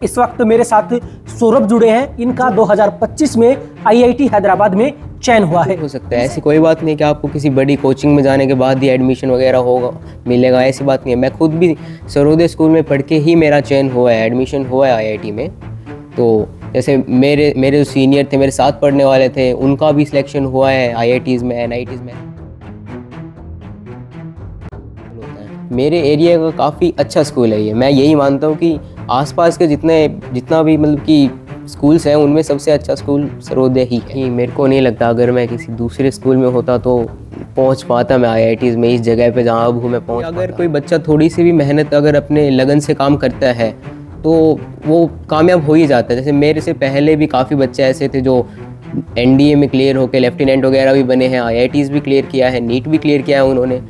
इस वक्त मेरे साथ सौरभ जुड़े हैं। इनका 2025 में आईआईटी हैदराबाद में चयन हुआ है। हो सकता है, ऐसी कोई बात नहीं कि आपको किसी बड़ी कोचिंग में जाने के बाद ही एडमिशन वगैरह होगा मिलेगा, ऐसी बात नहीं है। मैं खुद भी सरोदे स्कूल में पढ़ के ही मेरा चयन हुआ है, एडमिशन हुआ है आईआईटी में। तो जैसे मेरे जो सीनियर थे, मेरे साथ पढ़ने वाले थे, उनका भी सिलेक्शन हुआ है आईआईटीज़ में, एनआईटीज़ में। मेरे एरिया का काफ़ी अच्छा स्कूल है ये। मैं यही मानता हूँ कि आसपास के जितना भी मतलब कि स्कूल्स हैं, उनमें सबसे अच्छा स्कूल सरोदे ही है। मेरे को नहीं लगता अगर मैं किसी दूसरे स्कूल में होता तो पहुँच पाता मैं आईआईटीज़ में, इस जगह पे जहाँ अब हूँ मैं पहुँच। अगर कोई बच्चा थोड़ी सी भी मेहनत अगर अपने लगन से काम करता है तो वो कामयाब हो ही जाता है। जैसे मेरे से पहले भी काफ़ी बच्चे ऐसे थे जो एनडीए में क्लियर होकर लेफ्टिनेंट वगैरह भी बने हैं, आईआईटीज़ भी क्लियर किया है, नीट भी क्लियर किया है उन्होंने।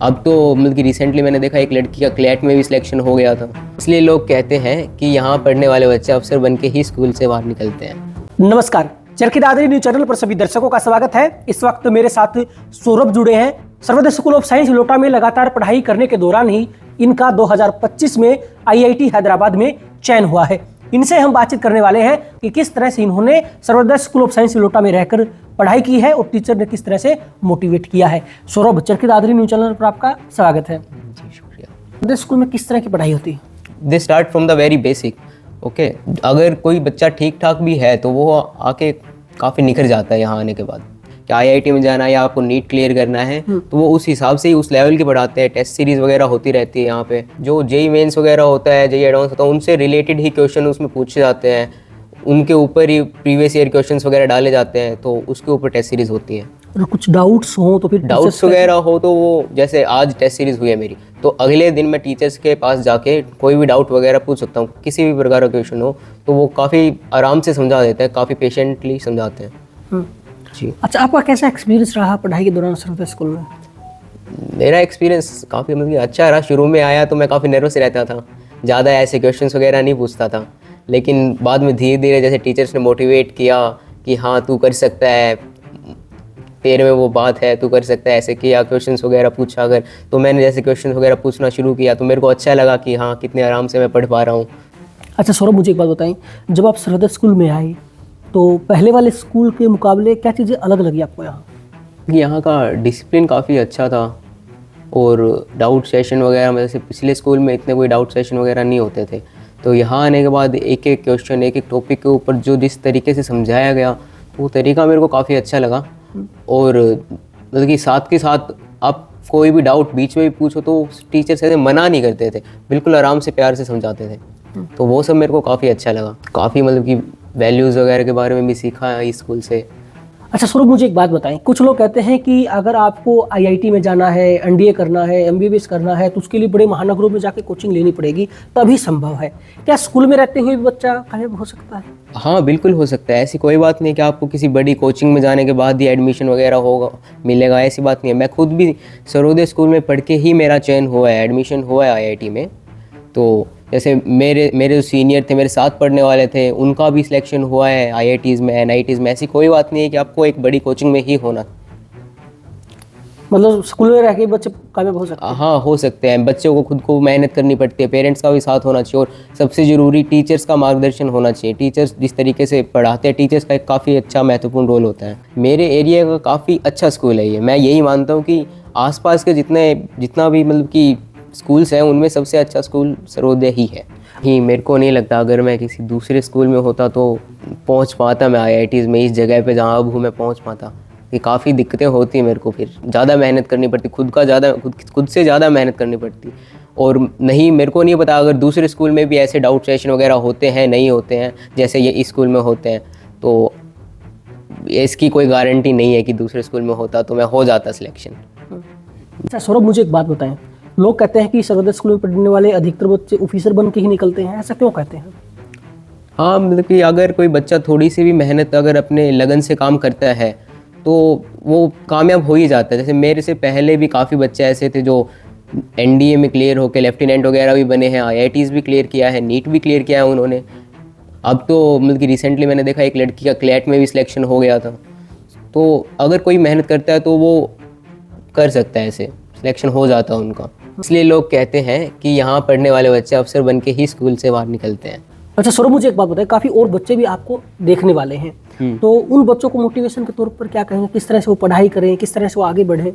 अब तो मतलब कि रिसेंटली मैंने देखा एक लड़की का क्लैट में भी सिलेक्शन हो गया था। इसलिए लोग कहते हैं कि यहाँ पढ़ने वाले बच्चे अफसर बन के ही स्कूल से बाहर निकलते हैं। नमस्कार, चरखी दादरी न्यूज चैनल पर सभी दर्शकों का स्वागत है। इस वक्त मेरे साथ सौरभ जुड़े हैं। सर्वोदय स्कूल ऑफ साइंस लोटा में लगातार पढ़ाई करने के दौरान ही इनका 2025 में आईआईटी हैदराबाद में चयन हुआ है। इनसे हम बातचीत करने वाले हैं कि किस तरह से इन्होंने सर्वोदय स्कूल ऑफ साइंस लोटा में रहकर पढ़ाई की है और टीचर ने किस तरह से मोटिवेट किया है। सौरभ, चरखी दादरी न्यूज चैनल पर आपका स्वागत है। जी शुक्रिया। सर्वोदय स्कूल में किस तरह की पढ़ाई होती है? They start from the very basic. Okay, अगर कोई बच्चा ठीक ठाक भी है तो वो आके काफ़ी निखर जाता है यहाँ आने के बाद। कि आईआईटी में जाना है या आपको नीट क्लियर करना है तो वो उस हिसाब से ही उस लेवल के पढ़ाते हैं। टेस्ट सीरीज़ वगैरह होती रहती है यहाँ पे। जो जेई मेंस वगैरह होता है, जेई एडवांस होता है, उनसे रिलेटेड ही क्वेश्चन उसमें पूछे जाते हैं। उनके ऊपर ही प्रीवियस ईयर क्वेश्चंस वगैरह डाले जाते हैं, तो उसके ऊपर टेस्ट सीरीज़ होती है। और कुछ डाउट्स हो तो फिर डाउट्स वगैरह हो तो वो, जैसे आज टेस्ट सीरीज़ हुई है मेरी, तो अगले दिन मैं टीचर्स के पास जाके कोई भी डाउट वगैरह पूछ सकता हूँ। किसी भी प्रकार का क्वेश्चन हो तो वो काफ़ी आराम से समझा देते हैं, काफ़ी पेशेंटली समझाते हैं। जी। अच्छा, आपका कैसा एक्सपीरियंस रहा पढ़ाई के दौरान सर्वोदय स्कूल में? मेरा एक्सपीरियंस काफ़ी मतलब कि अच्छा रहा। शुरू में आया तो मैं काफ़ी नर्वस रहता था, ज़्यादा ऐसे क्वेश्चंस वगैरह नहीं पूछता था। लेकिन बाद में धीरे धीरे जैसे टीचर्स ने मोटिवेट किया कि हाँ तू कर सकता है, तेरे में वो बात है, तू कर सकता है, ऐसे किया, क्वेश्चंस वगैरह पूछा अगर, तो मैंने जैसे क्वेश्चंस वगैरह पूछना शुरू किया तो मेरे को अच्छा लगा कि हाँ कितने आराम से मैं पढ़ पा रहा हूँ। अच्छा सौरभ, मुझे एक बात बताएं, जब आप सर्वोदय स्कूल में आए तो पहले वाले स्कूल के मुकाबले क्या चीज़ें अलग लगी आपको यहाँ? यहाँ का डिसिप्लिन काफ़ी अच्छा था और डाउट सेशन वगैरह में, जैसे पिछले स्कूल में इतने कोई डाउट सेशन वगैरह नहीं होते थे, तो यहाँ आने के बाद एक एक क्वेश्चन, एक एक टॉपिक के ऊपर जो जिस तरीके से समझाया गया तो वो तरीका मेरे को काफ़ी अच्छा लगा। और मतलब कि साथ के साथ आप कोई भी डाउट बीच में भी पूछो तो टीचर्स ऐसे मना नहीं करते थे, बिल्कुल आराम से प्यार से समझाते थे। तो वो सब मेरे को काफ़ी अच्छा लगा। काफ़ी मतलब कि वैल्यूज़ वगैरह के बारे में भी सीखा है इस स्कूल से। अच्छा सौरभ, मुझे एक बात बताएं, कुछ लोग कहते हैं कि अगर आपको आईआईटी में जाना है, एनडीए करना है, एमबीबीएस करना है तो उसके लिए बड़े महानगरों में जाके कोचिंग लेनी पड़ेगी तभी संभव है। क्या स्कूल में रहते हुए भी बच्चा कामयाब हो सकता है? हाँ बिल्कुल हो सकता है। ऐसी कोई बात नहीं कि आपको किसी बड़ी कोचिंग में जाने के बाद ही एडमिशन वगैरह होगा मिलेगा, ऐसी बात नहीं है। मैं खुद भी सरोदे स्कूल में पढ़ के ही मेरा चयन हुआ है, एडमिशन हुआ है आईआईटी में। तो जैसे मेरे जो सीनियर थे, मेरे साथ पढ़ने वाले थे, उनका भी सिलेक्शन हुआ है आईआईटीज़ में, एनआईटीज़ में। ऐसी कोई बात नहीं है कि आपको एक बड़ी कोचिंग में ही होना। मतलब स्कूल में रह के बच्चे कामयाब हो सकते हैं? हाँ हो सकते हैं। बच्चों को खुद को मेहनत करनी पड़ती है, पेरेंट्स का भी साथ होना चाहिए और सबसे ज़रूरी टीचर्स का मार्गदर्शन होना चाहिए। टीचर्स जिस तरीके से पढ़ाते हैं, टीचर्स का एक काफ़ी अच्छा महत्वपूर्ण रोल होता है। मेरे एरिया का काफ़ी अच्छा स्कूल है ये। मैं यही मानता हूँ कि आसपास के जितना भी मतलब कि स्कूल्स हैं, उनमें सबसे अच्छा स्कूल सरोदे ही है। मेरे को नहीं लगता अगर मैं किसी दूसरे स्कूल में होता तो पहुँच पाता मैं आईआईटीज़ में, इस जगह पे जहाँ अब हूँ मैं पहुँच पाता। ये काफ़ी दिक्कतें होती हैं मेरे को, फिर ज़्यादा मेहनत करनी पड़ती, खुद से ज़्यादा मेहनत करनी पड़ती। और नहीं, मेरे को नहीं पता अगर दूसरे स्कूल में भी ऐसे डाउट सेशन वगैरह होते हैं नहीं होते हैं जैसे ये इस स्कूल में होते हैं, तो इसकी कोई गारंटी नहीं है कि दूसरे स्कूल में होता तो मैं हो जाता सिलेक्शन। अच्छा सौरभ, मुझे एक बात बताएं, लोग कहते हैं कि सर्वोदय स्कूल में पढ़ने वाले अधिकतर बच्चे ऑफिसर बन के ही निकलते हैं, ऐसा क्यों कहते हैं? हाँ मतलब कि अगर कोई बच्चा थोड़ी सी भी मेहनत अगर अपने लगन से काम करता है तो वो कामयाब हो ही जाता है। जैसे मेरे से पहले भी काफ़ी बच्चे ऐसे थे जो एनडीए में क्लियर होकर लेफ्टिनेंट वगैरह भी बने हैं, आईआईटीज़ भी क्लियर किया है, नीट भी क्लियर किया है उन्होंने। अब तो मतलब कि रिसेंटली मैंने देखा एक लड़की का क्लैट में भी सिलेक्शन हो गया था। तो अगर कोई मेहनत करता है तो वो कर सकता है, ऐसे सिलेक्शन हो जाता है उनका। इसलिए लोग कहते हैं कि यहाँ पढ़ने वाले बच्चे अफसर बन के ही स्कूल से बाहर निकलते हैं। अच्छा सौरभ, मुझे एक बात बताइए, काफ़ी और बच्चे भी आपको देखने वाले हैं, तो उन बच्चों को मोटिवेशन के तौर पर क्या कहेंगे, किस तरह से वो पढ़ाई करें, किस तरह से वो आगे बढ़ें?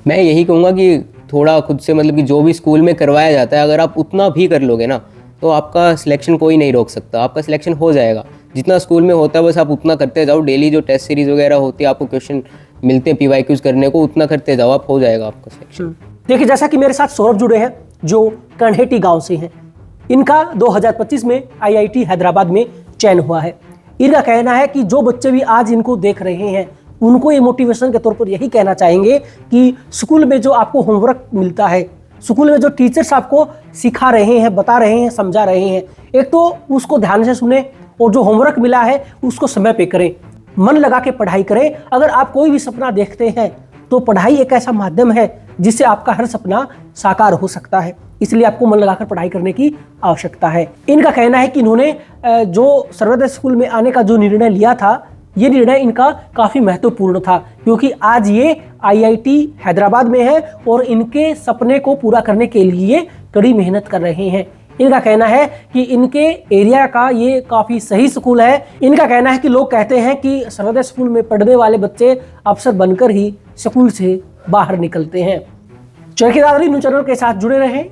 मैं यही कहूँगा कि थोड़ा खुद से, मतलब कि जो भी स्कूल में करवाया जाता है, अगर आप उतना भी कर लोगे ना, तो आपका सिलेक्शन कोई नहीं रोक सकता, आपका सिलेक्शन हो जाएगा। जितना स्कूल में होता है बस आप उतना करते जाओ, डेली जो टेस्ट सीरीज वगैरह होती है, आपको क्वेश्चन मिलते हैं PYQs करने को, उतना करते जाओ, आप हो जाएगा आपका सिलेक्शन। देखिए, जैसा कि मेरे साथ सौरभ जुड़े हैं जो कन्हेटी गांव से हैं, इनका 2025 में IIT हैदराबाद में चयन हुआ है। इनका कहना है कि जो बच्चे भी आज इनको देख रहे हैं, उनको ये मोटिवेशन के तौर पर यही कहना चाहेंगे कि स्कूल में जो आपको होमवर्क मिलता है, स्कूल में जो टीचर्स आपको सिखा रहे हैं, बता रहे हैं, समझा रहे हैं, एक तो उसको ध्यान से सुने और जो होमवर्क मिला है उसको समय पे करें, मन लगा के पढ़ाई करें। अगर आप कोई भी सपना देखते हैं तो पढ़ाई एक ऐसा माध्यम है जिससे आपका हर सपना साकार हो सकता है, इसलिए आपको मन लगाकर पढ़ाई करने की आवश्यकता है। इनका कहना है कि इन्होंने जो सर्वोदय स्कूल में आने का जो निर्णय लिया था, ये निर्णय इनका काफ़ी महत्वपूर्ण था, क्योंकि आज ये IIT हैदराबाद में है और इनके सपने को पूरा करने के लिए कड़ी मेहनत कर रहे हैं। इनका कहना है कि इनके एरिया का ये काफ़ी सही स्कूल है। इनका कहना है कि लोग कहते हैं कि सर्वोदय स्कूल में पढ़ने वाले बच्चे अफसर बनकर ही स्कूल से बाहर निकलते हैं। चरखी दादरी न्यूज़ चैनल के साथ जुड़े रहें।